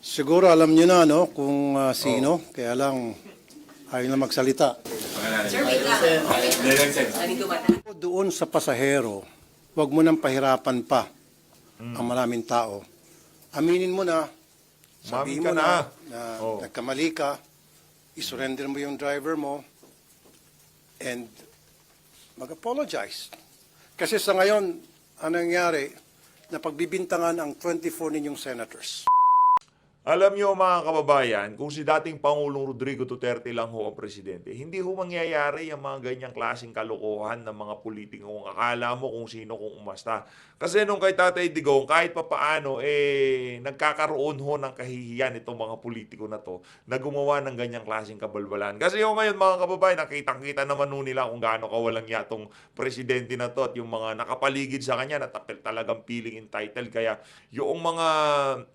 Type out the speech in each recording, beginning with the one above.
Siguro alam niyo na no kung sino, kaya lang ayaw na magsalita. Sir, wait lang. Nandito ba na? Doon sa pasahero, huwag mo nang pahirapan pa ang maraming tao. Aminin mo na, sabihin mo Umamin ka na Oh. nagkamali ka, isurrender mo yung driver mo, and mag-apologize. Kasi sa ngayon, ang nangyari, napagbibintangan ang 24 ninyong senators. Alam niyo mga kababayan, kung si dating Pangulong Rodrigo Duterte lang ho ang presidente, hindi ho mangyayari yung mga ganyang klaseng kalokohan ng mga politiko kung akala mo kung sino kung umasta. Kasi nung kay Tatay Digong, kahit pa paano, nagkakaroon ho ng kahihiyan itong mga politiko na to na gumawa ng ganyang klaseng kabalbalan. Kasi ho ngayon mga kababayan, nakitang-kita naman ho nila kung gaano kawalang yatong presidente na to at yung mga nakapaligid sa kanya na talagang feeling entitled. Kaya yung mga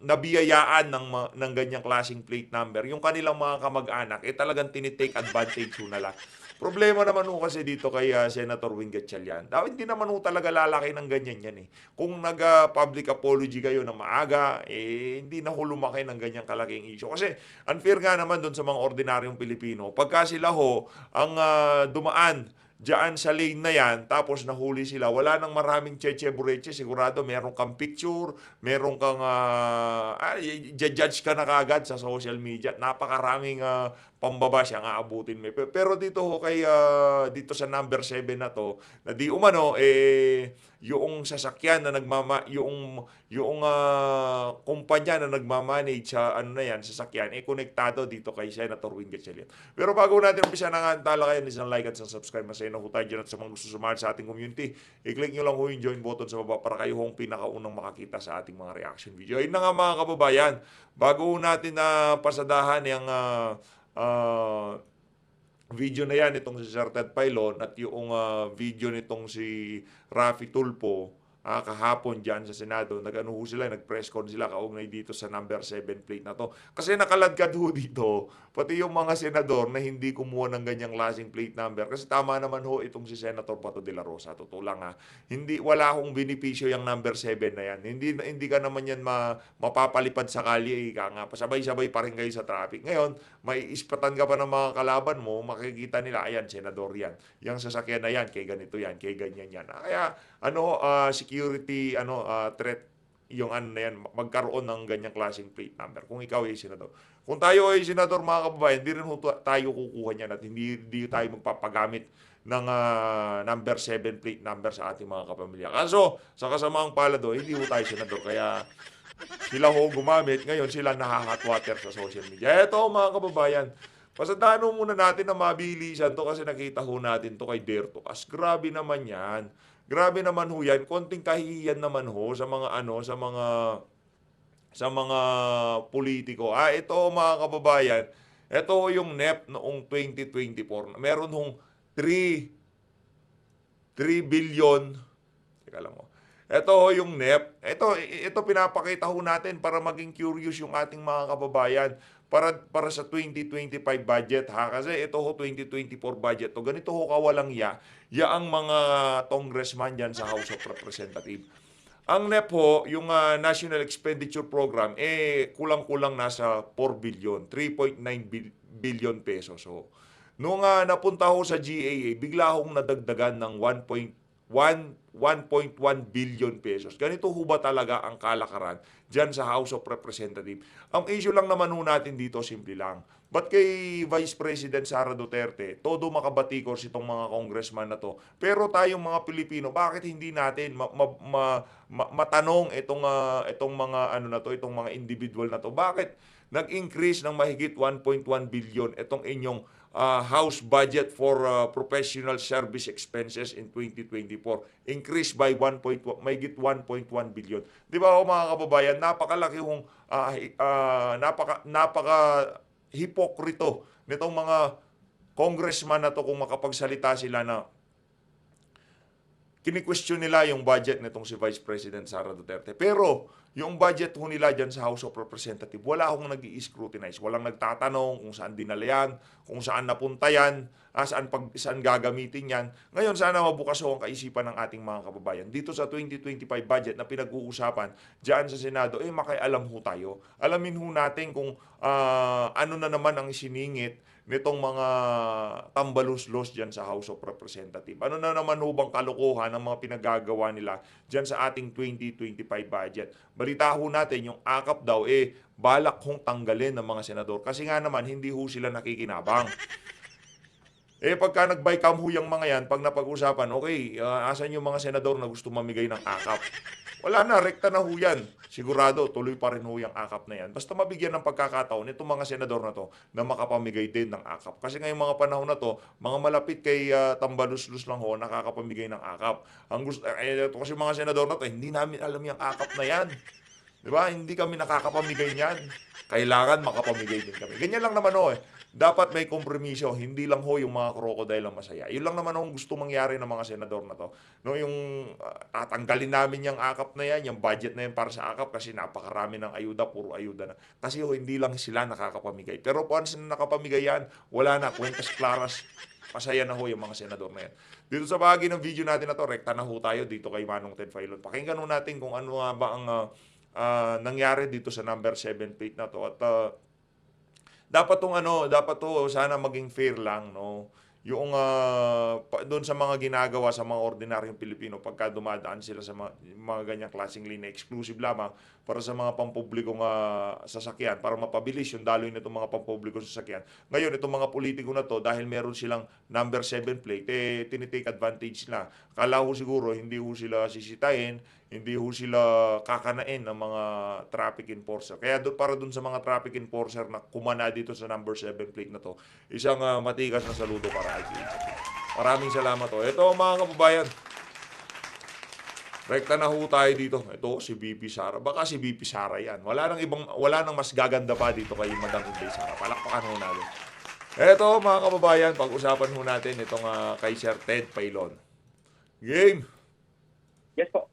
nabiyayaan ng ganyang klaseng plate number, yung kanilang mga kamag-anak, talagang tinitake advantage ho nila. Problema naman ho kasi dito kay Senator Wing Gatchalian. Dapat hindi naman ho talaga lalaki ng ganyan yan eh. Kung nag-public apology kayo na maaga, hindi na ho lumaki ng ganyang kalaking issue. Kasi unfair nga naman doon sa mga ordinaryong Pilipino. Pagka sila ho ang dumaan diyan sa lane na yan, tapos nahuli sila, wala nang maraming cheche-bureche, sigurado meron kang picture, meron kang judge ka na kagad sa social media, napakaraming pambabash ang aabutin mo. Pero dito ho kay dito sa number 7 na to, na di umano yung sasakyan na yung kumpanya na nagmamanage sa ano na yan, sasakyan, konektado dito kay Senator Wing Gatchalian. Pero bago natin umpisa ng talakayan, isang like at isang subscribe, masaya na ho tayo dyan at sa mga gusto sumahal sa ating community, i-click nyo lang ho yung join button sa baba para kayo hong pinakaunang makakita sa ating mga reaction video. Ayun na nga mga kababayan, bago natin na pasadahan yung video na yan, itong si Sir Ted Pailon at yung video nitong si Raffy Tulfo kahapon dyan sa Senado, nag-ano sila, nag-press con sila kaugnay dito sa number 7 plate na to. Kasi nakaladkad ho dito, pati yung mga senador na hindi kumuha ng ganyang klaseng plate number. Kasi tama naman ho itong si Senator Bato de la Rosa. Totoo lang wala akong benepisyo yung number 7 na yan. Hindi ka naman yan mapapalipad sa kalye. Nga, pasabay-sabay pa rin kayo sa traffic. Ngayon, may ispatan ka pa ng mga kalaban mo, makikita nila, ayan, senador yan. Yung sasakyan na yan, kay ganito yan, kay ganyan yan. Kaya, security threat yung na yan, magkaroon ng ganyang klaseng plate number kung ikaw ay senador. Kung tayo ay senador mga kababayan, hindi rin tayo kukuha niyan at hindi tayo magpapagamit ng number 7 plate number sa ating mga kapamilya. Kaso sa kasamaang palad hindi ho tayo senador, kaya sila ho gumamit, ngayon sila nahahatwater sa social media. Eto mga kababayan, pasadahan muna natin na mabilisan to kasi nakita ho natin to kay Derto Cas. Grabe naman yan. Grabe naman ho yan. Konting kahihiyan naman ho sa mga sa mga politiko. Ito mga kababayan, ito yung NEP noong 2024. Meron hong 3 billion. Teka lang ho. Ito yung NEP. Ito pinapakita ho natin para maging curious yung ating mga kababayan para sa 2025 budget kasi ito ho 2024 budget to. Ganito ho kawalang ang mga congressman diyan sa House of Representatives. Ang NEP ho, yung National Expenditure Program kulang-kulang nasa 4 billion, 3.9 billion pesos ho. Nung napunta ho sa GAA, bigla hong nadagdagan ng 1.1 billion pesos. Ganito ho ba talaga ang kalakaran dyan sa House of Representatives? Ang issue lang naman ho natin dito, simple lang. Ba't kay Vice President Sara Duterte, todo makabatikos itong mga congressman na to? Pero tayong mga Pilipino, bakit hindi natin matanong itong mga itong mga individual na to? Bakit nag-increase ng mahigit 1.1 billion itong inyong House budget for professional service expenses in 2024, increased by mahigit 1.1 billion. Di ba mga kababayan, napakalaki hong napaka hipokrito nitong mga congressman na to kung makapagsalita sila na kini-question nila yung budget nitong si Vice President Sara Duterte. Pero yung budget ho nila dyan sa House of Representatives, wala akong nag-i-scrutinize. Walang nagtatanong kung saan dinala yan, kung saan napunta yan, saan gagamitin yan. Ngayon, sana mabukas ho ang kaisipan ng ating mga kababayan. Dito sa 2025 budget na pinag-uusapan dyan sa Senado, makialam ho tayo. Alamin ho natin kung ano na naman ang isiningit nitong mga tambaluslos dyan sa House of Representatives. Ano na naman ho bang kalokohan ang mga pinagagawa nila dyan sa ating 2025 budget. Balita ho natin, yung AKAP daw, balak hong tanggalin ng mga senador. Kasi nga naman, hindi ho sila nakikinabang. Pagka nag-bycam ho yung mga yan, pag napag-usapan, okay, asan yung mga senador na gusto mamigay ng AKAP? Wala na, rekta na ho yan. Sigurado, tuloy pa rin ho yung AKAP na yan. Basta mabigyan ng pagkakataon itong mga senador na to na makapamigay din ng AKAP. Kasi ngayong mga panahon na to, mga malapit kay tambalus-lus lang ho, nakakapamigay ng AKAP. Ang gusto, ito kasi mga senador na to, hindi namin alam yung AKAP na yan. Diba? Hindi kami nakakapamigay niyan. Kailangan makapamigay din kami. Ganyan lang naman ho Dapat may kompromiso, hindi lang ho yung mga krokodile ang masaya. Yun lang naman ho gusto mangyari ng mga senador na to. No, yung tatanggalin namin yung AKAP na yan, yung budget na yan para sa AKAP kasi napakarami ng ayuda, puro ayuda na. Kasi hindi lang sila nakakapamigay. Pero once na nakapamigay yan, wala na, kwentas klaras. Masaya na ho yung mga senador na yan. Dito sa bahagi ng video natin na to, rekta na ho tayo dito kay Manong Ted Filon. Pakinggan ho natin kung ano nga ba ang nangyari dito sa number 7 plate na to. At dapat to sana maging fair lang, no. Yung doon sa mga ginagawa sa mga ordinaryong Pilipino pagka dumadaan sila sa mga ganyang klaseng linya, exclusive lamang para sa mga pampublikong sasakyan para mapabilis yung daloy nitong mga pampublikong sasakyan. Ngayon, itong mga politiko na to, dahil meron silang number 7 plate, tinitake advantage na. Kala ho siguro, hindi ho sila sisitahin, hindi ho sila kakanain ng mga traffic enforcer. Kaya para dun sa mga traffic enforcer na kumana dito sa number 7 plate na to, isang matigas na saludo para kay Maraming salamat ho. Ito mga kababayan, rekta na ho tayo dito. Ito si VP Sara. Baka si VP Sara yan. Wala nang mas gaganda pa dito kay Madam Inday Sara. Palakpakan ho natin. Ito mga kababayan, pag-usapan ho natin itong kay Sir Ted Filon. Game! Yes po.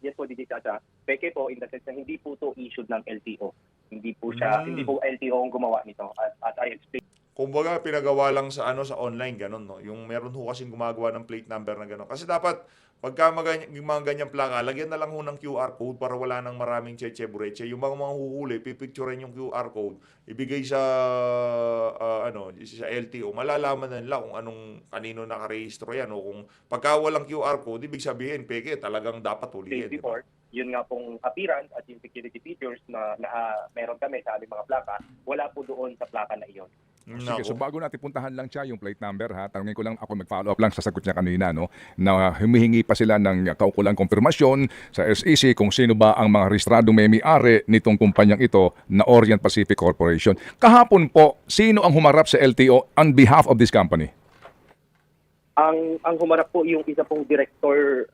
Yes po, DJ Chacha. Peke po in the sense na hindi po to issued ng LTO. Hindi po LTO ang gumawa nito. As I explained. Kumbaga pinagawa lang sa sa online ganun, no. Yung meron ho kasing gumagawa ng plate number na ganun. Kasi dapat pagka mga ganyang plaka, lagyan na lang ho ng QR code para wala nang maraming cheche-bureche. Yung mga huhuli, pipicturean yung QR code, ibigay sa sa LTO. Malalaman na nila kung kanino nakarehistro yan o kung pagka walang QR code, ibig sabihin peke, talagang dapat hulihin. Before, yun nga pong appearance at yung security features na meron kami sa aming mga plaka, wala po doon sa plaka na iyon. Sige, so bago natin puntahan lang siya yung plate number tanungin ko lang ako mag-follow up lang sa sagot niya kanina, no, na humihingi pa sila ng kaukulang konfirmasyon sa SEC kung sino ba ang mga rehistradong may-ari nitong kumpanyang ito na Orient Pacific Corporation. Kahapon po, sino ang humarap sa LTO on behalf of this company? Ang humarap po yung isa pong director,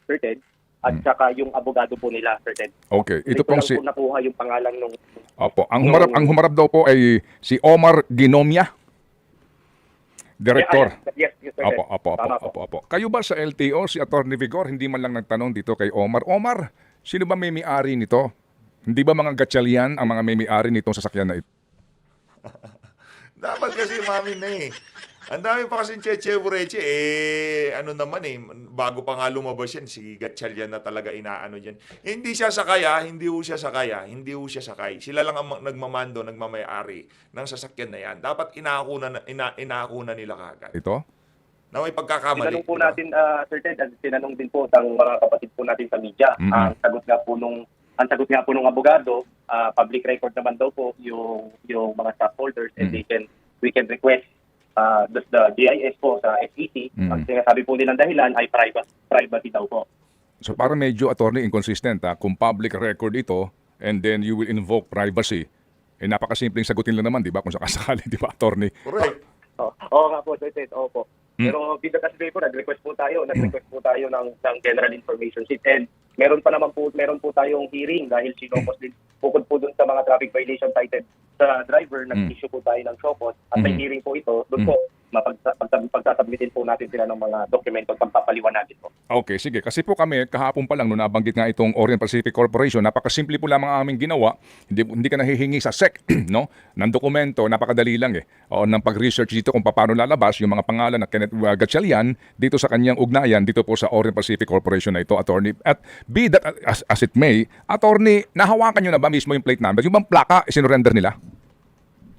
Sir Ted, at saka yung abogado po nila, Sir Ted. Okay, ito pong si... po nakuha yung pangalan nung... Opo, ang humarap daw po ay si Omar Ginomia, Director. Yes, Sir Ted. Opo. Kayo ba sa LTO, si Attorney Vigor, hindi man lang nagtanong dito kay Omar, Omar, sino ba may-ari nito? Hindi ba mga gatchalian ang mga may-ari nitong sasakyan na ito? Dapat kasi mami na Ang dami pa kasing cheche-bureche. Bago pa nga lumabas yan, si Gatchalian na talaga inaano dyan. Hindi siya sakay, hindi ho siya sakay. Sila lang ang nagmamando, nagmamayari ng sasakyan na yan. Dapat inaakuna nila kagad. Ito? Na may pagkakamali. Tinanong po natin, Sir Ted, at tinanong din po ng mga kapatid po natin sa media. Ang sagot nga po nung abogado, public record naman daw po yung mga stockholders and we can request the GIS po sa SEC. Ang sinasabi po nilang dahilan ay privacy daw po. So parang medyo, attorney, inconsistent kung public record ito and then you will invoke privacy. Napakasimpleng sagutin lang naman, di ba? Kung sakasakali, di ba, attorney? Correct. Oo nga po, Sir Ted. Opo. Pero kasi po, nag-request po tayo ng general information sheet and meron po tayong hearing dahil sinopos din bukod po dun sa mga traffic violation cited sa driver, nag-issue po tayo ng SOPOS at may hearing po ito. Doon po, pagsasubmitin po natin sila ng mga dokumento at pagpapaliwanagin po. Okay, sige. Kasi po kami, kahapon pa lang, no, nabanggit nga itong Orient Pacific Corporation, napakasimple po lamang ang aming ginawa. Hindi ka nahihingi sa SEC, no, ng dokumento, napakadali lang eh. O, ng pag-research dito kung paano lalabas yung mga pangalan na Kenneth Gatchalian dito sa kanyang ugnayan, dito po sa Orient Pacific Corporation na ito, attorney. At be that as it may, attorney, nahawakan nyo na ba mismo yung plate number? Yung bang plaka, sinurrender nila?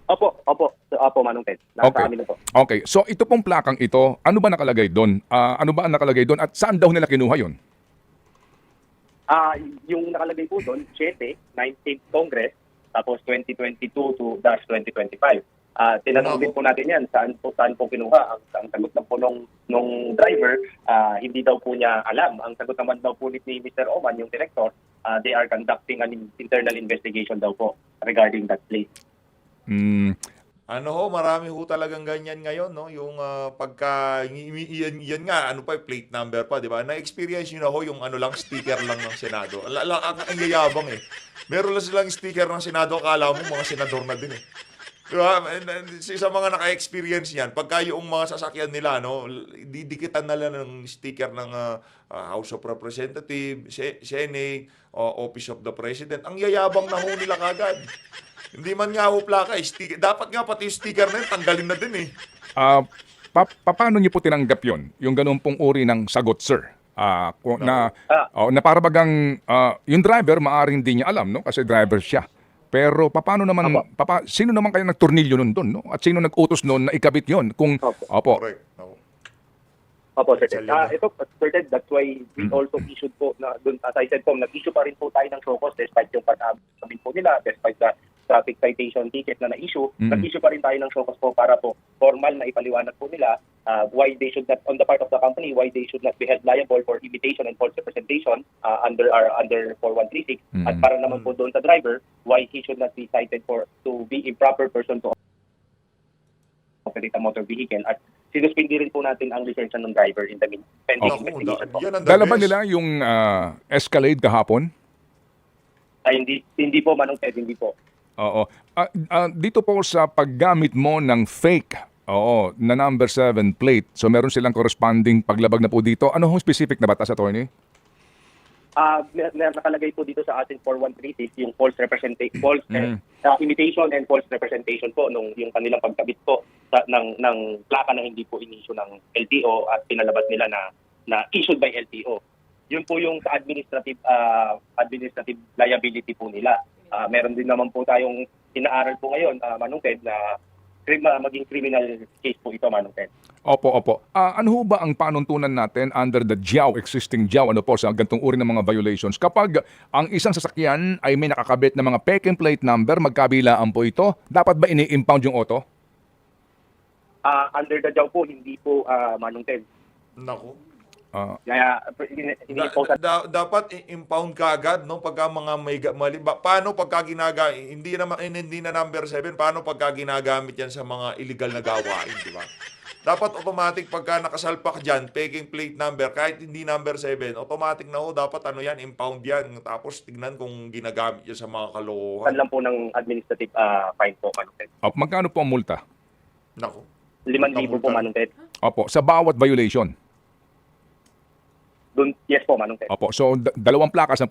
Opo, Manong Ted. Nasa amin na po. Okay, so ito pong plakang ito, ano ba nakalagay doon? Ano ba ang nakalagay doon at saan daw nila kinuha yun? Yung nakalagay po doon, 7, 19th Congress, tapos 2022 to -2025. Tinanong din po natin yan, saan po kinuha. Ang sagot na po nung driver, hindi daw po niya alam. Ang sagot naman daw po ni Mr. Oman, yung director, they are conducting an internal investigation daw po regarding that place. Ano ho, marami ho talagang ganyan ngayon, no? Yung pagka, yan nga, ano pa, plate number pa, di ba? Na-experience nyo na ho yung ano lang, sticker lang ng Senado. Ang yayabang eh. Meron lang silang sticker ng Senado, akala mo mga senador na din eh. Di ba? Sa mga naka-experience yan, pagka yung mga sasakyan nila, no, didikitan na lang ng sticker ng House of Representatives, Senate, Office of the President. Ang yayabang na ho nila kagad. Hindi man nga ho plaka, dapat nga pati yung sticker na yun, tanggalin na din eh. Paano niyo po tinanggap yon? Yung ganun pong uri ng sagot, sir? Na para bagang yung driver maaring di niya alam, no? Kasi driver siya. Pero paano naman, sino naman kaya nagtornilyo nun doon, no? At sino nag-utos noon na ikabit yon? Kung, opo. Correct. Opo, sir. Ito, sir Ted, that's why we also issued po, dun, as I said po, nag-issue pa rin po tayo ng show cause despite yung pag-amin po nila, despite the traffic citation ticket na na-issue, nag-issue pa rin tayo ng show cause po para po formal na ipaliwanag po nila why they should not, on the part of the company, why they should not be held liable for imitation and false representation under 4136, at para naman po doon sa driver, why he should not be cited to be improper person to operate a motor vehicle, at sinuspindi rin po natin ang lisensya ng driver in the pending investigation po. Dala ba nila yung Escalade kahapon? Hindi po, Manong Ted, hindi po. Oo. Dito po sa paggamit mo ng fake, na number 7 plate, so meron silang corresponding paglabag na po dito. Ano hong specific na batas, attorney? Nakalagay po dito sa ating 4136 yung false imitation and false representation po yung kanilang pagkabit po ng plaka na hindi po in-issue ng LTO at pinalabas nila na issued by LTO. Yun po yung sa administrative liability po nila. Meron din naman po tayong inaaral po ngayon, Manong Ted, na maging criminal case po ito, Manong Ted. Opo. Ano ho ba ang panuntunan natin under the existing JAW, sa gantong uri ng mga violations? Kapag ang isang sasakyan ay may nakakabit na mga peke plate number, magkabilaan po ito, dapat ba ini-impound yung auto? Under the JAW po, hindi po, Manong Ted. Naku. Kaya dapat i-impound ka agad, no, pagka mga may mali. Paano pagka hindi na number 7, paano pagka ginagamit yan sa mga illegal na gawain, di ba? Dapat automatic pagka nakasalpak dyan, peking plate number, kahit hindi number 7, automatic na ho, dapat yan, impound yan. Tapos tignan kung ginagamit yan sa mga kalokohan. lang po ng administrative fine po, Manong Ted. Magkano po ang multa? Naku. 5,000 po, Manong Ted. Opo, sa bawat violation? Yes po, Manong Ted. Opo, so dalawang plaka, 10,000.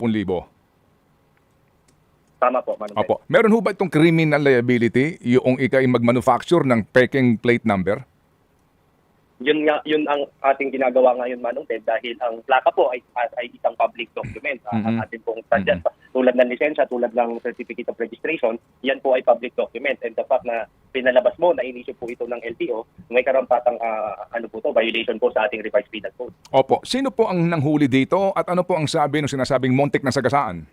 Tama po, Manong Ted. Opo. Meron ho ba itong criminal liability yung ikay mag-manufacture ng peking plate number? Yun ang ating ginagawa ngayon, Manong Ted, dahil ang plaka po ay isang public document. Ang ating pong standard, tulad ng lisensya, tulad ng certificate of registration, yan po ay public document. And the fact na pinalabas mo, na inisyo po ito ng LTO, may karampatang violation po sa ating revised penal code. Opo. Sino po ang nanghuli dito at ano po ang sabi ng sinasabing montik na sagasaan?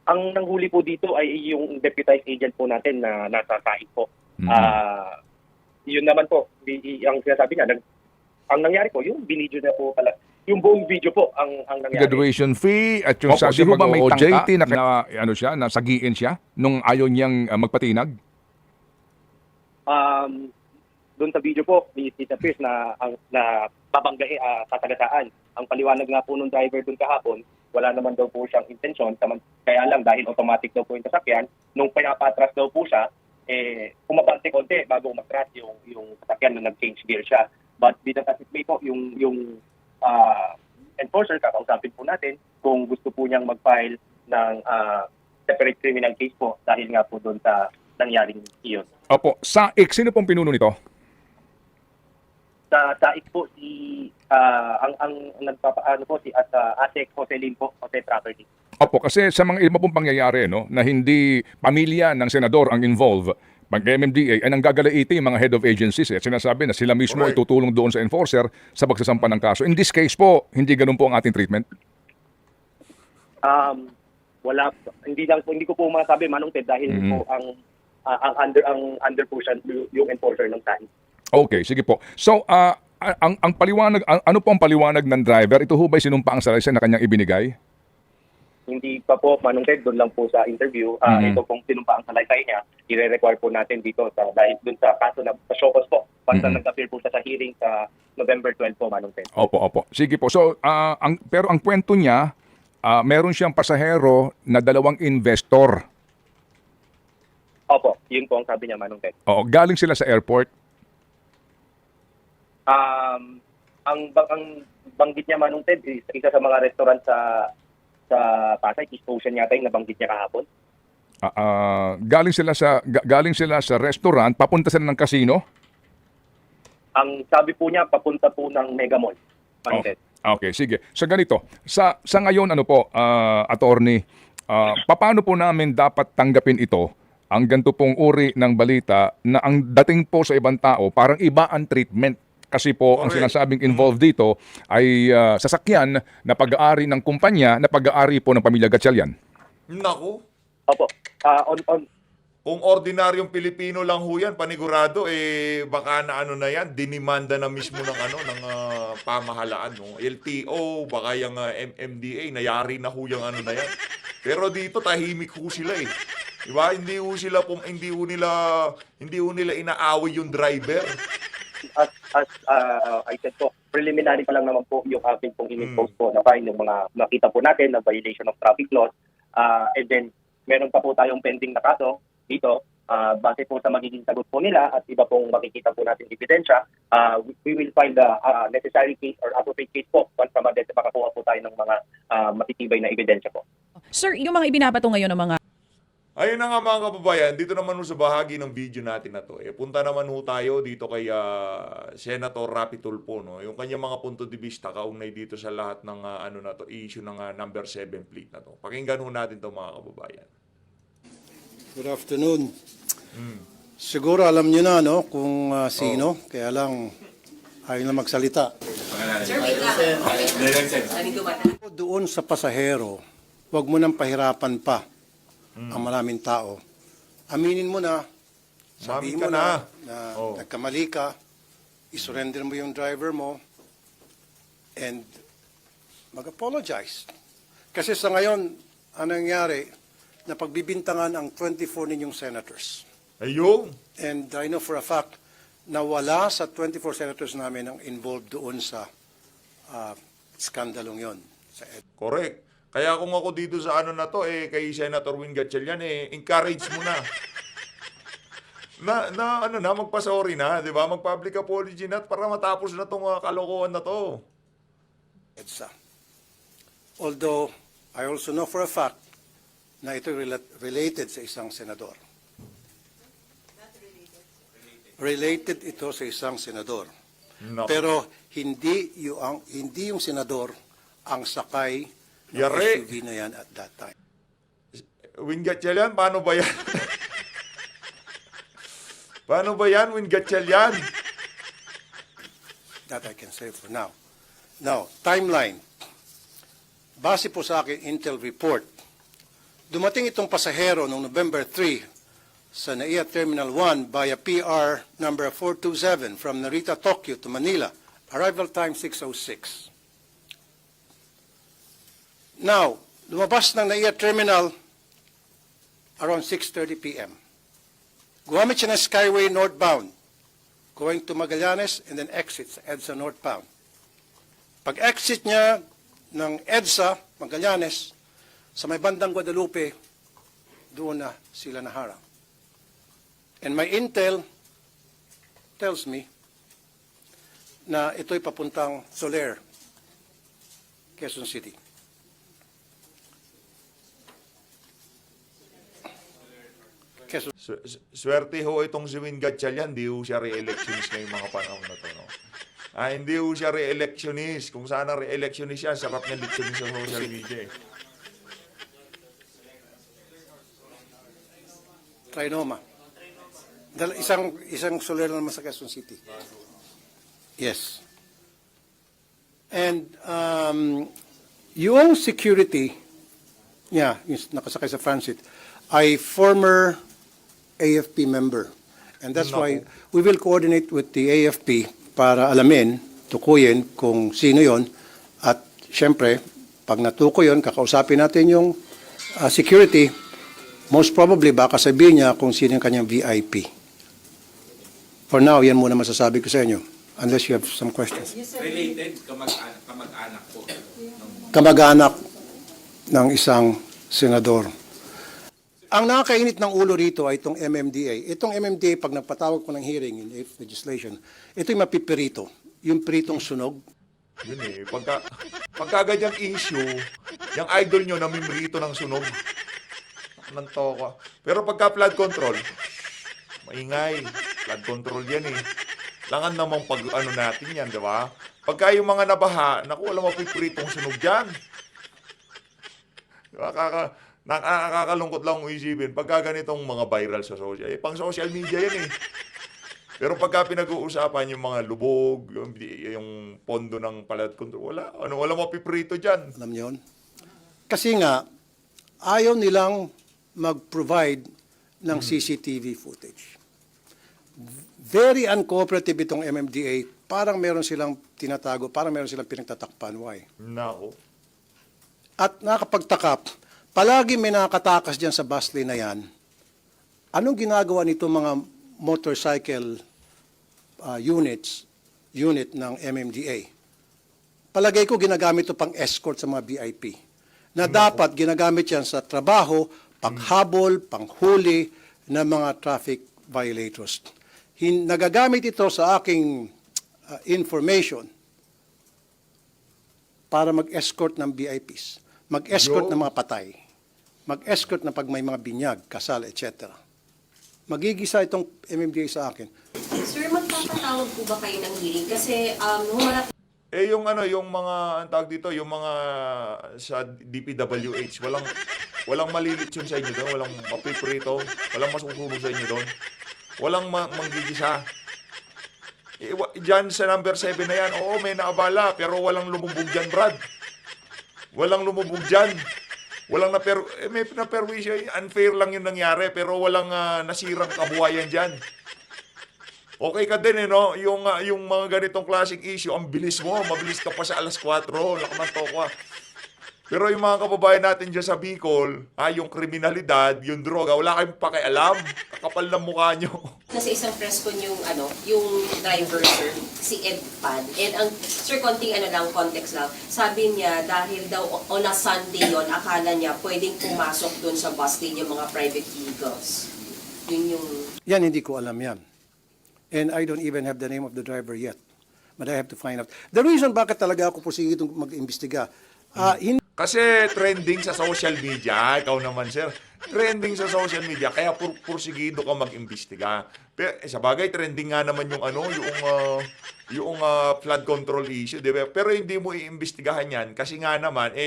Ang nanghuli po dito ay yung deputized agent po natin na nasa sahig po. Yun naman po, ang sinasabi niya, ang nangyari po, yung binidyo na po pala, yung buong video po ang nangyari. Graduation fee at yung sabi mo ba may OJT na sagiin siya nung ayaw niyang magpatinag? Doon sa video po, it appears na babanggain, sasagasaan. Ang paliwanag nga po nung driver doon kahapon, wala naman daw po siyang intensyon, kaya lang dahil automatic daw po yung sasakyan, nung pinapatras daw po siya, umabante konti bago umatras yung sasakyan na nag-change gear siya. But with the may po, yung enforcer, kakausapin po natin kung gusto po niyang mag-file ng separate criminal case po dahil nga po doon sa nangyaring iyon. Opo, sino pong pinuno nito? Sa SAIC po ang nagpapaano po si Asek Jose Lim po, Jose Property. Opo, kasi sa mga iba pong pangyayari, no, na hindi pamilya ng senador ang involved, pag-MMDA ay nanggagalaiti yung mga head of agencies. At sinasabi na sila mismo Correct. itutulong doon sa enforcer sa pagsasampa ng kaso. In this case po, hindi ganun po ang ating treatment. Hindi ko po masabi, Manong Ted, dahil po ang under po siya yung enforcer ng SAIC. Okay, sige po. So, ang paliwanag, ano po ang paliwanag ng driver? Ito ho ba'y sinumpa ang salaysay na kanyang ibinigay? Hindi pa po, Manong Ted, doon lang po sa interview. Ito pong sinumpa ang salaysay niya, i-require po natin dito dahil doon sa kaso na sa Shocos po. Basta nag-appear po siya sa hearing sa November 12 po, Manong Ted. Opo. Sige po. So, pero ang kwento niya, meron siyang pasahero na dalawang investor. Opo, yun po ang sabi niya, Manong Ted. Oo, galing sila sa airport. Ang banggit niya, Manong Ted, is isa sa mga restaurant sa Pasay, East Ocean yata yung nabanggit niya kahapon. Galing sila sa restaurant, papunta sila ng casino. Ang sabi po niya, papunta po ng Mega Mall, Manong Ted. Okay, sige. So ganito, sa ngayon attorney, paano po namin dapat tanggapin ito? Ang ganito pong uri ng balita na ang dating po sa ibang tao, parang iba ang treatment. Kasi po, ang Correct. sinasabing involved dito ay sasakyan na pag-aari ng kumpanya na pag-aari po ng pamilya Gatchalian. Naku, Opo. kung ordinaryong Pilipino lang ho yan, panigurado, baka na ano na yan, dinimanda na mismo ng pamahalaan, no? LTO, baka yung MMDA, nayari na ho yung ano na yan. Pero dito, tahimik ho sila eh. Diba? Hindi ho nila inaaway yung driver. As I said po, preliminary pa lang naman po yung ating pong in-impose po na fine, yung mga nakita po natin na violation of traffic laws. And then, meron pa po tayong pending na kaso dito. Base po sa magiging sagot po nila at iba pong makikita po natin ebidensya, we will find the necessary case or appropriate case po once na makakuha po tayo ng mga matitibay na ebidensya po. Sir, yung mga ibinabato ngayon ng mga Ayun na nga mga kababayan, dito naman ho sa bahagi ng video natin na to. Punta naman ho tayo dito kay Senator Rapi Tulfo, no? Yung kanyang mga punto de vista kaugnay dito sa lahat ng issue ng number 7 fleet na to. Pakinggan ho natin to mga kababayan. Good afternoon. Siguro alam niyo na kung sino, kaya lang ayaw na magsalita. Sir, wait lang. Nandito ba na? Doon sa pasahero, wag mo nang pahirapan pa ang maraming tao. Aminin mo na, sabihin mo Umamin ka na Oh. nagkamali ka, isurrender mo yung driver mo, and mag-apologize. Kasi sa ngayon, ang nangyari, na pagbibintangan ang 24 ninyong senators. Ayun. And I know for a fact na wala sa 24 senators namin ang involved doon sa skandalong yon. Correct. Kaya kung ako dito sa na to, kay Senator Win Gatchalian, encourage mo na. Magpa-sorry na, di ba? Mag-public apology na para matapos na tong kalokohan na to. EDSA. Although, I also know for a fact na ito related sa isang senador. Related ito sa isang senador. Naku. Pero hindi yung senador ang sakay ng Yari. SUV na yan at that time. Win Gatchalian, paano ba yan? Paano ba yan, Win Gatchalian? That I can say for now. Now, timeline. Base po sa akin Intel report, dumating itong pasahero noong November 3 sa NAIA Terminal 1 via PR number 427 from Narita, Tokyo to Manila. Arrival time 6:06. Now, lumabas ng NAIA Terminal around 6:30 p.m. Gumamit siya ng Skyway northbound, going to Magallanes and then exit sa EDSA northbound. Pag-exit niya ng EDSA, Magallanes, sa may bandang Guadalupe, doon na sila naharang. And my intel tells me na ito'y papuntang Soler, Quezon City. Quezon. Swerte ho itong si Win Gatchalian, di ho siya re-electionist ngayong mga panahon na to. No? Hindi ho siya re-electionist. Kung sana re-electionist siya, sarap niya electionist sa social media. Trinoma. Isang Soler na naman sa Quezon City. Yes. And yung security niya, yung nakasakay sa transit, ay former AFP member. And that's why we will coordinate with the AFP para alamin, tukuyin kung sino yon. At syempre, pag natukoy yon, kakausapin natin yung security. Most probably, baka sabihin niya kung sino yung kanyang VIP. For now, yan muna masasabi ko sa inyo. Unless you have some questions. Related, kamag-anak po. Kamag-anak ng isang senador. Ang nakakainit ng ulo rito ay itong MMDA. Itong MMDA, pag nagpatawag ko ng hearing in legislation, ito'y mapipirito. Yung pritong sunog. Yun pagka ganyang issue, yung idol nyo namimrito ng sunog. Ng toko. Pero pagka flood control, maingay. Flood control yan eh. Langan namang pag-ano natin yan, di ba? Pagka yung mga nabaha, naku, wala mapipritong sunog dyan. Diba? Nakakalungkot lang isipin. Pagka ganitong mga viral sa social, pang social media yan eh. Pero pagka pinag-uusapan yung mga lubog, yung pondo ng flood control, wala mapiprito dyan. Alam niyo yun? Kasi nga, ayaw nilang mag-provide ng CCTV footage. Very uncooperative itong MMDA. Parang meron silang tinatago, parang meron silang pinagtatakpan. Why? Nako. At nakapagtakap, palagi may nakatakas dyan sa bus lane na yan. Anong ginagawa nito mga motorcycle unit ng MMDA? Palagay ko ginagamit ito pang escort sa mga VIP. Na dapat ginagamit yan sa trabaho, panghabol, panghuli ng mga traffic violators. Nagagamit ito sa aking information para mag-escort ng VIPs, mag-escort ng mga patay, mag-escort na pag may mga binyag, kasal, etc. Magigisa itong MMDA sa akin. Sir, magpapatawag po ba kayo ng hearing? Kasi humarap Yung mga ang tawag dito, yung mga sa DPWH, walang malilit yun sa inyo doon, walang mapiprito, walang masusunog sa inyo doon. Walang manggigisa. Diyan sa number 7 na yan, oo, may naabala, pero walang lumubog dyan, Brad. Walang lumubog dyan. May naperwisyo, unfair lang yung nangyari, pero walang nasirang kabuhayan dyan. Okay ka din, no? Yung mga ganitong klaseng issue, ang bilis mo, mabilis ka pa sa alas 4, lakaman ka. Pero yung mga kababayan natin dyan sa Bicol, yung kriminalidad, yung droga, wala kayong pakialam. Kakapal ng mukha nyo. nasa isang press con yung driver, sir, si Ed Pan. And ang sir, konting context lang. Sabi niya dahil daw on a Sunday yon, akala niya pwedeng pumasok doon sa bus lane yung mga private vehicles. Yun yung Yan, hindi ko alam yan. And I don't even have the name of the driver yet. But I have to find out. The reason bakit talaga ako pusigit mag-imbestiga, Kasi trending sa social media, ikaw naman sir, trending sa social media, kaya pursigido ka mag-imbestiga. Pero sa bagay, trending nga naman yung flood control issue, di ba? Pero hindi mo iimbestigahan yan kasi nga naman,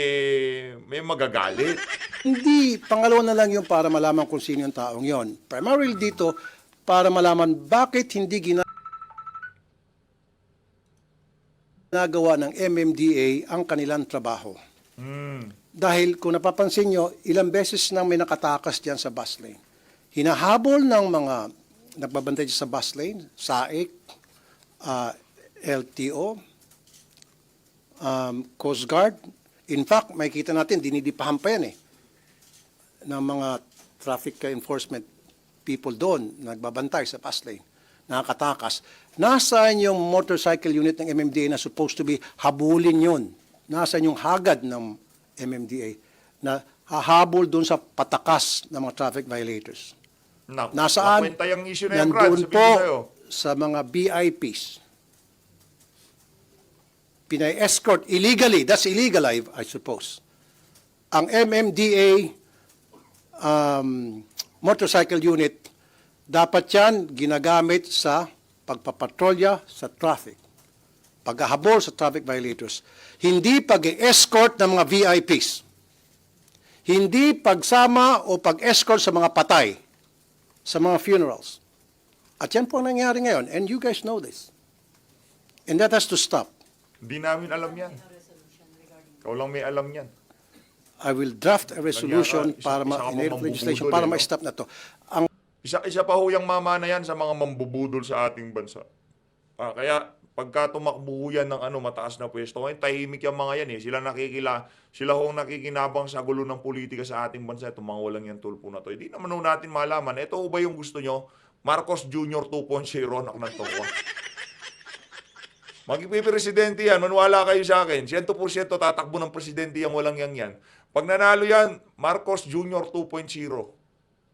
may magagalit. hindi, pangalawa na lang yung para malaman kung sino yung taong yon. Primarily dito, para malaman bakit hindi ginagawa ng MMDA ang kanilang trabaho. Dahil kung napapansin nyo, ilang beses nang may nakatakas dyan sa bus lane. Hinahabol ng mga nagbabantay sa bus lane, SAIC, LTO, Coast Guard. In fact, makikita natin, dinidipahan pa yan ng mga traffic enforcement people doon, nagbabantay sa bus lane, nakakatakas. Nasaan yung motorcycle unit ng MMDA na supposed to be habulin yun? Nasaan yung hagad ng MMDA na hahabol doon sa patakas ng mga traffic violators? Nasaan? Nakwenta yung issue na yung Brad, Nandun sabihin ko sa'yo. po sa mga VIPs. Pinay-escort illegally. That's illegal, I suppose. Ang MMDA motorcycle unit, dapat yan ginagamit sa pagpapatrolya sa traffic, paghahabol sa traffic violators. Hindi pag-escort ng mga VIPs. Hindi pagsama o pag-escort sa mga patay, sa mga funerals. At yan po ang nangyari ngayon, and you guys know this. And that has to stop. Hindi namin alam yan. Ikaw lang may alam yan. I will draft a resolution Isa- para isa ka pa ma-enable legislation mambubudol para no? ma-stop na to. Ang Isa pa ho yung mama na yan sa mga mambubudol sa ating bansa. Kaya pagka tumakbo yan ng mataas na pwesto, ngayon tahimik yung mga yan eh. Sila ho ang nakikinabang sa gulo ng politika sa ating bansa. Itong mga walang yan tulpo na to. Hindi naman ho natin malaman. Ito ho ba yung gusto nyo? Marcos Jr. 2.0, anak ng tokwa. Magpipresidente yan, maniwala kayo sa akin. 100% tatakbo ng presidente yung walang yan. Pag nanalo yan, Marcos Jr. 2.0.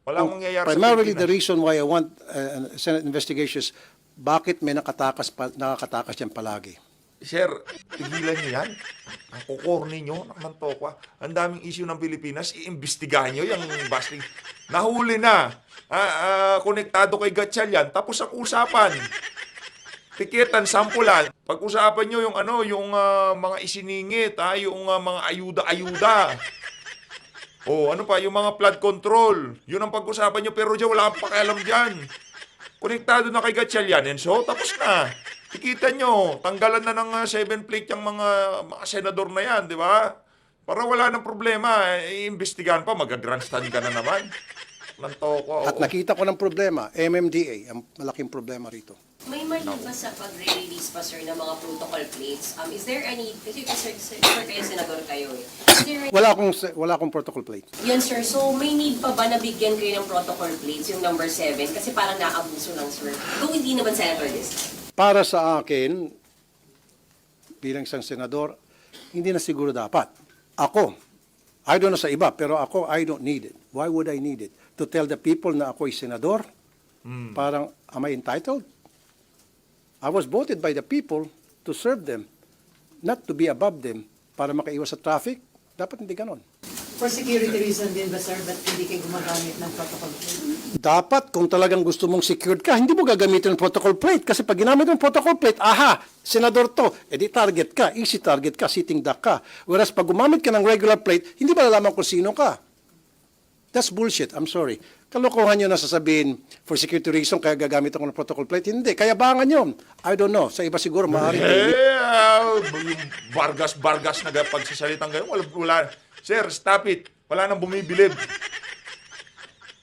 Walang mangyayari sa primarily the Pilipinas. reason why I want Senate investigations, bakit may nakakatakas yan palagi? Sir, tigilan niyo yan. Ang kukorni nyo, anak ng tokwa. Ang daming issue ng Pilipinas, iimbestigahan nyo yung busting. Nahuli na. Konektado kay Gatchalian, tapos ang usapan. Tikitan, sampulan. Pag-usapan nyo yung mga isiningit, yung mga ayuda-ayuda. Ano pa, yung mga flood control. Yun ang pag-usapan nyo, pero dyan wala kang pakialam dyan. Konektado na kay Gatchalian, and so, tapos na. Tikitan nyo, tanggalan na ng 7 plate yung mga senador na yan, di ba? Para wala ng problema, iimbestigahan pa, mag-grandstand ka na naman. Ng toko. At nakita ko ng problema, MMDA, ang malaking problema rito. May mali ba sa pag-release pa, sir, ng mga protocol plates? Is there any, kasi sir, kayo senador kayo eh. Is there any, Wala akong protocol plate. yun sir, so may need pa ba na bigyan kayo ng protocol plates, yung number 7? Kasi parang naabuso lang, sir. Kung hindi naman senator this. Para sa akin, bilang isang senador, hindi na siguro dapat. Ako, I don't know sa iba, pero ako, I don't need it. Why would I need it? To tell the people na ako'y senador? Parang, am I entitled? I was voted by the people to serve them, not to be above them para makaiwas sa traffic. Dapat hindi ganon. For security reason din ba, sir, ba't hindi kayo gumagamit ng protocol plate? Dapat, kung talagang gusto mong secured ka, hindi mo gagamitin ng protocol plate. Kasi pag ginamit ng protocol plate, aha, senador to, edi target ka, easy target ka, sitting duck ka. Whereas pag gumamit ka ng regular plate, hindi ba nalaman kung sino ka? That's bullshit, I'm sorry. Kalokohan nyo na sasabihin, for security reason, kaya gagamit ako ng protocol plate. Hindi, kaya bangan yun. I don't know. Sa iba siguro, maaari. Yung Vargas na pagsasalitang ganyan, wala. Sir, stop it. Wala nang bumibilib.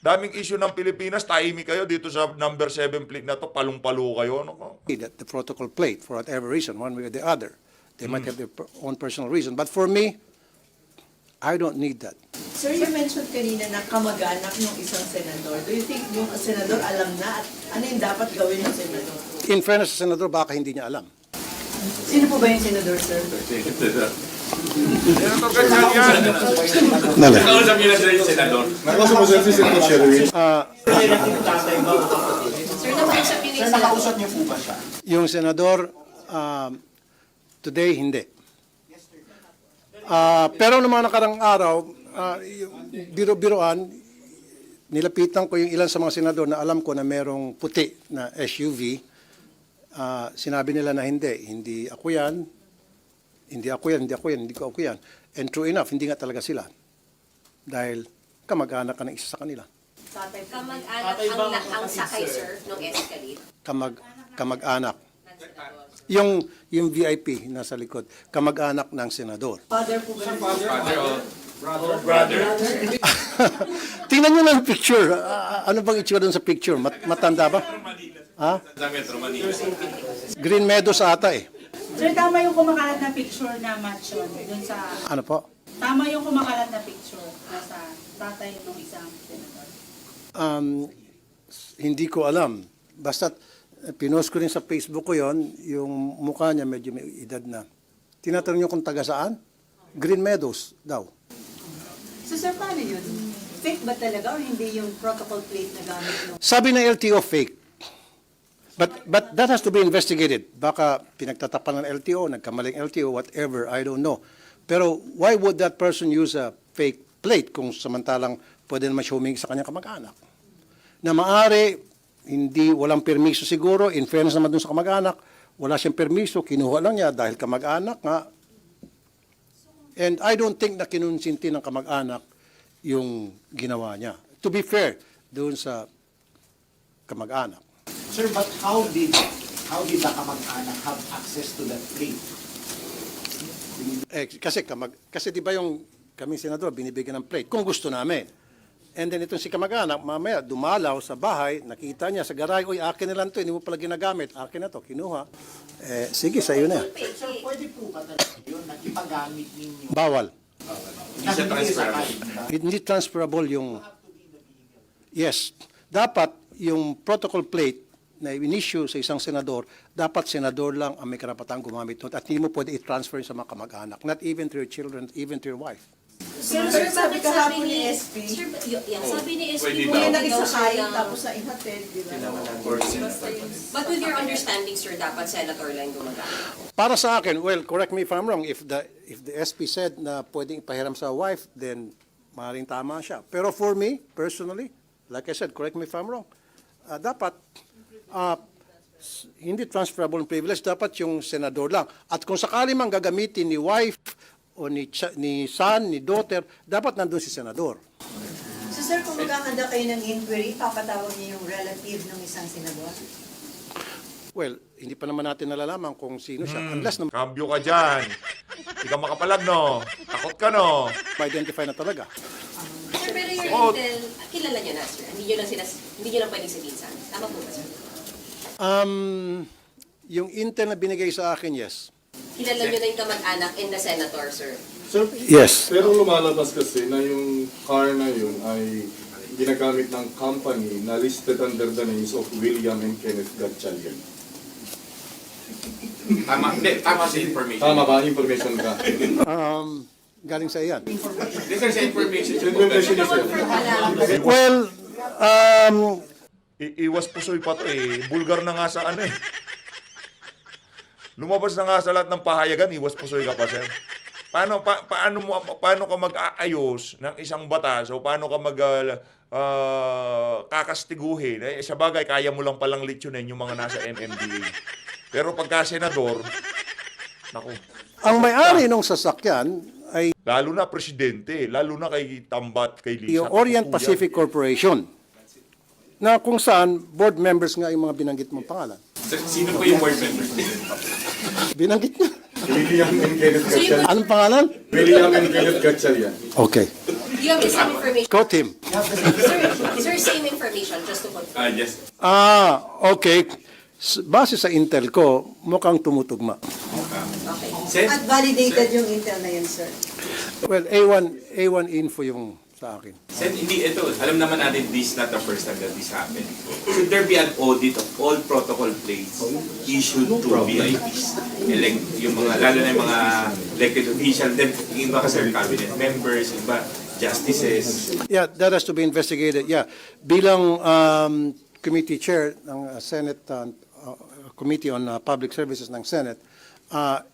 Daming issue ng Pilipinas, tahimik kayo dito sa number 7 plate na to, palong-palo kayo. The protocol plate, for whatever reason, one way or the other. They might have their own personal reason. But for me, I don't need that. Sir, you mentioned kanina na kamag-anak ng isang senador. Do you think yung senador alam na at ano yung dapat gawin ng senador? In fairness sa senador, baka hindi niya alam. Sino po ba yung senador, sir? Senator Gatchalian. Nakausap niyo na sila yung senador. Nakausap mo si Senator Sherwin. Sir, nakausap yun yung Nakausap niyo po ba siya? Yung senador, today, hindi. Pero noong mga nakarang araw, yung biro-biroan, nilapitan ko yung ilan sa mga senador na alam ko na merong puti na SUV. Sinabi nila na hindi ako yan, hindi ko ako yan. And true enough, hindi nga talaga sila. Dahil kamag-anak ka ng isa sa kanila. kamag-anak ang sakay, sir, nung Escalade. Kamag-anak. ng senador. Yung VIP nasa likod, kamag-anak ng senador. Father po ba? Brother. Tingnan nyo lang yung picture. Ano bang itsura doon sa picture? Matanda ba? Ha? Sa Metro Manila. Green Meadows ata eh. Sir, tama yung kumakalat na picture na mansion dun sa... Ano po? Tama yung kumakalat na picture na sa tatay ng isang senador. Hindi ko alam. Basta pinost ko rin sa Facebook ko yon, yung mukha niya medyo may edad na. Tinatanong niyo kung taga saan? Green Meadows daw. So, sir, paano yun? Fake ba talaga or hindi yung protocol plate na gamit nung Sabi ng LTO fake. But that has to be investigated. Baka pinagtatapan ng LTO, nagkamaling LTO, whatever, I don't know. Pero why would that person use a fake plate kung samantalang pwede naman siya humingi sa kanyang kamag-anak? Na maaari, walang permiso siguro, in fairness naman dun sa kamag-anak, wala siyang permiso, kinuha lang niya dahil kamag-anak nga. And I don't think na kinunsinti ng kamag-anak yung ginawa niya. To be fair, doon sa kamag-anak. Sir, but how did the kamag-anak have access to that plate? Kasi di ba yung kaming senador binibigyan ng plate kung gusto namin. And then itong si kamag-anak, mamaya dumalaw sa bahay, nakita niya sa garay, uy, akin na lang to, hindi mo pala ginagamit, akin na to, kinuha. Sige, sa iyo na. Sir, pwede po ba talaga yun na ipagamit ninyo? Bawal. Hindi siya transferable. Hindi transferable yung... Yes. Dapat yung protocol plate na in-issue sa isang senador, dapat senador lang ang may karapatang gumamit nun at hindi mo pwede i-transfer sa mga kamag-anak. Not even to your children, even to your wife. Sir, Sabi bakit kahapon sabi ni ni SP, Sir, sabi ni SP pwede po daw. Yung daw nag-isakay, siya na- tapos sa ihatid, di ba? But with your understanding, sir, dapat senator lang gumagamit. Para sa akin, well, correct me if I'm wrong, if the SP said na pwedeng ipahiram sa wife, then maaaring tama siya. Pero for me, personally, like I said, correct me if I'm wrong, dapat hindi transferable privilege, dapat yung senador lang. At kung sakali mang gagamitin ni wife o ni son, ni daughter, dapat nandun si senador. So sir, kung maghahanda kayo ng inquiry, papatawag niyo yung relative ng isang senador? Well, hindi pa naman natin nalalaman kung sino siya. Unless na Kambyo ka dyan. Hindi ka makapalag, no? Takot ka, no? ma-identify na talaga. Sir, pero your Oh. intel, kilala nyo na, sir. Hindi nyo lang pwedeng sabihin sa amin. Tama po ba, sir? Yung intel na binigay sa akin, yes. Kilala nyo na yung kamag-anak and the senator, sir. Sir, Yes. pero lumalabas kasi na yung car na yun ay ginagamit ng company na listed under the names of William and Kenneth Gatchalian. Tama sa information. Tama ba? Information ka? Galing sa iyan. This is information. Information is sir. Well, Iwas pusoy pa to eh. Bulgar na nga sa ano eh. Lumabas na nga sa lahat ng pahayagan, iwas pusoy ka pa, sir. Paano ka mag-aayos ng isang batas o paano ka kakastiguhin? Sa bagay, kaya mo lang palang litsunin yung mga nasa MMDA. Pero pagka senador, naku, ang may-ari ng sasakyan ay lalo na presidente, lalo na kay Tambat, kay Lisa. yung Orient Naku, Pacific Corporation, na kung saan board members nga yung mga binanggit mong pangalan. Sino po yung board member? Binanggit niya. William and Kenneth Gatchalian. Anong pangalan? William and Kenneth Gatchalian. Okay. You have the same information. Quote him. Sir, same information, just to confirm. Yes. Okay. Base sa intel ko, mukhang tumutugma. Okay. At validated yung intel na yun, sir. Well, A1 info yung sa akin. Sen, hindi ito. Alam naman natin this is not the first time that this happened. Should there be an audit of all protocol plates issued to VIPs? Like, yung mga, lalo na yung mga elected officials, then yung iba kasi cabinet members, yung iba justices. Yeah, that has to be investigated. Yeah. Bilang committee chair ng Senate Committee on Public Services ng Senate,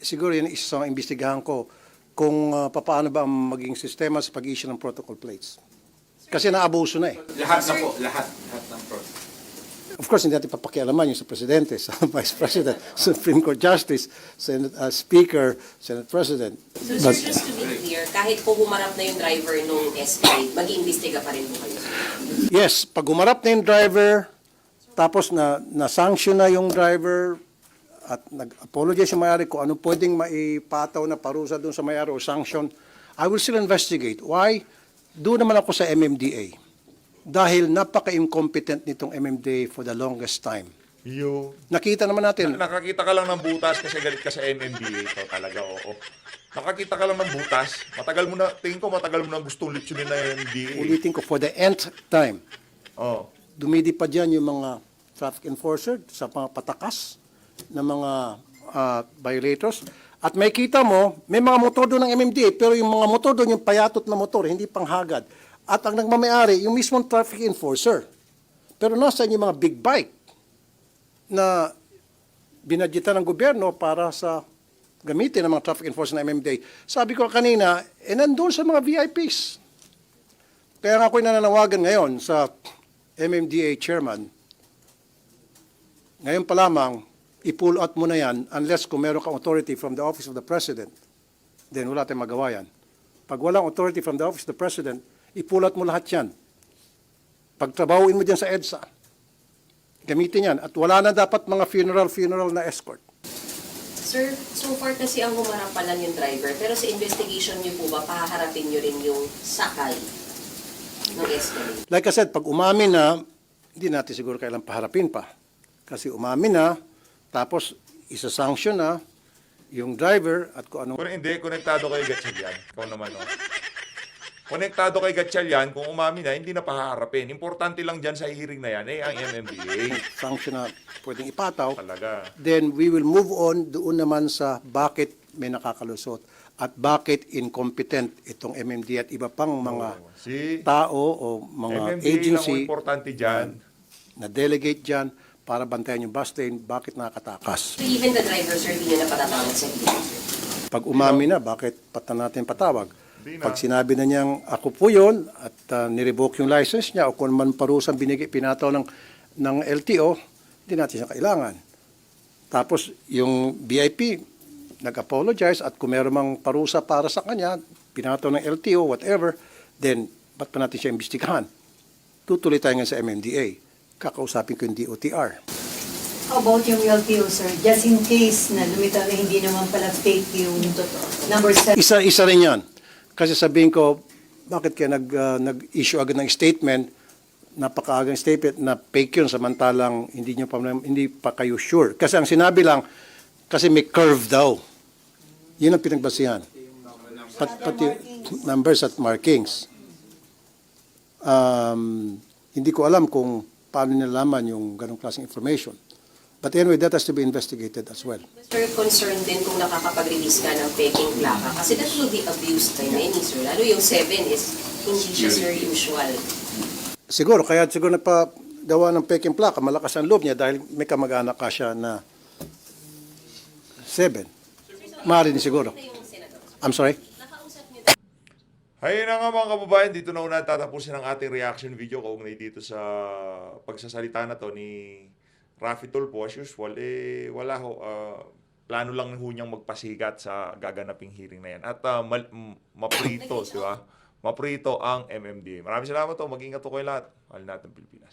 siguro yan isa sa imbestigahan ko kung paano ba ang maging sistema sa pag-issue ng protocol plates. Kasi naabuso na eh. Lahat na po, lahat ng protocol. Of course, hindi natin papakialaman yung sa Presidente, sa Vice President, Supreme Court Justice, Senate Speaker, Senate President. So, sir, just to be clear, kahit po humarap na yung driver nung SK, mag-iimbestiga pa rin po kayo, sir? Yes, pag umarap na yung driver, tapos na-sanction na yung driver, at nag-apologize yung may-ari kung ano pwedeng maipataw na parusa doon sa may-ari o sanction, I will still investigate. Why? Doon naman ako sa MMDA. Dahil napaka-incompetent nitong MMDA for the longest time. Nakita naman natin. Nakakita ka lang ng butas kasi galit ka sa MMDA. Ito talaga, oo. Nakakita ka lang ng butas. Tingin ko matagal mo na gustong litsunin na MMDA. Ulitin ko, for the nth time, Oh. dumidi pa dyan yung mga traffic enforcer sa mga patakas ng mga violators. At may kita mo, may mga motor doon ng MMDA, pero yung mga motor doon, yung payatot na motor, hindi panghagad. At ang nagmamayari, yung mismong traffic enforcer. Pero nasa yung mga big bike na binadgetan ng gobyerno para sa gamitin ng mga traffic enforcer ng MMDA. Sabi ko kanina, nandun sa mga VIPs. Kaya nga ako'y nananawagan ngayon sa MMDA chairman, ngayon pa lamang, i-pull out mo na yan unless kung meron kang authority from the office of the president, then wala tayong magawa yan. Pag walang authority from the office of the president, i-pull out mo lahat yan. Pagtrabahuin mo dyan sa EDSA, gamitin yan. At wala na dapat mga funeral na escort. Sir, so far kasi ang humarap pa lang yung driver, pero sa investigation niyo po ba, pahaharapin niyo rin yung sakay ng Escalade? Like I said, pag umamin na, hindi natin siguro kailang paharapin pa. Kasi umamin na, tapos isa-sanction na yung driver at kung anong... Kung hindi, konektado kay Gatchalian. Ikaw naman, no? Konektado kay Gatchalian, kung umamin na, hindi na pahaharapin. Importante lang dyan sa hearing na yan, ang MMDA. sanction na pwedeng ipataw, Talaga. then we will move on doon naman sa bakit may nakakalusot at bakit incompetent itong MMD at iba pang mga Si tao o mga MMDA agency lang ang importante dyan. na delegate dyan para bantayan yung bus lane, bakit nakakatakas. So even the driver, sir, hindi nyo na patatawag sa hearing? Pag umami na, bakit natin patawag? Hindi na. Pag sinabi na niyang ako po yun at nirevoke yung license niya o kung man parusang pinataw ng LTO, hindi natin siya kailangan. Tapos yung VIP, nag-apologize at kung meron mang parusa para sa kanya, pinataw ng LTO, whatever, then ba't pa natin siya imbestigahan? Tutuloy tayo nga sa MMDA. Kakausapin ko yung DOTR. How about yung LTO, sir? Just in case na lumitaw na hindi naman pala fake yung number 7. Isa rin yan. Kasi sabihin ko, bakit kaya nag-issue agad ng statement, napakaagang statement na fake yun, samantalang hindi pa kayo sure. Kasi ang sinabi lang, kasi may curve daw. Yun ang pinagbasihan. Pati numbers at markings. Hindi ko alam kung paano nilalaman yung ganong klaseng information. But anyway, that has to be investigated as well. Sir, concerned din kung nakakapag-release ka ng peking plaka kasi that will be abused by many, sir. Lalo yung 7 is hindi siya, sir, usual. Siguro, kaya siguro nagpagawa ng peking plaka, malakas ang loob niya dahil may kamag-anak ka siya na 7. Maaari din siguro. I'm sorry? Ayun na nga mga kababayan, dito na una tatapusin ang ating reaction video kaugnay dito sa pagsasalita na to ni Raffy Tulfo. As usual, wala ho, plano lang ho niyang magpasigat sa gaganaping hearing na yan. At maprito, di ba? Maprito ang MMDA. Maraming salamat to, mag-ingat po kayo lahat. Mahal natin Pilipinas.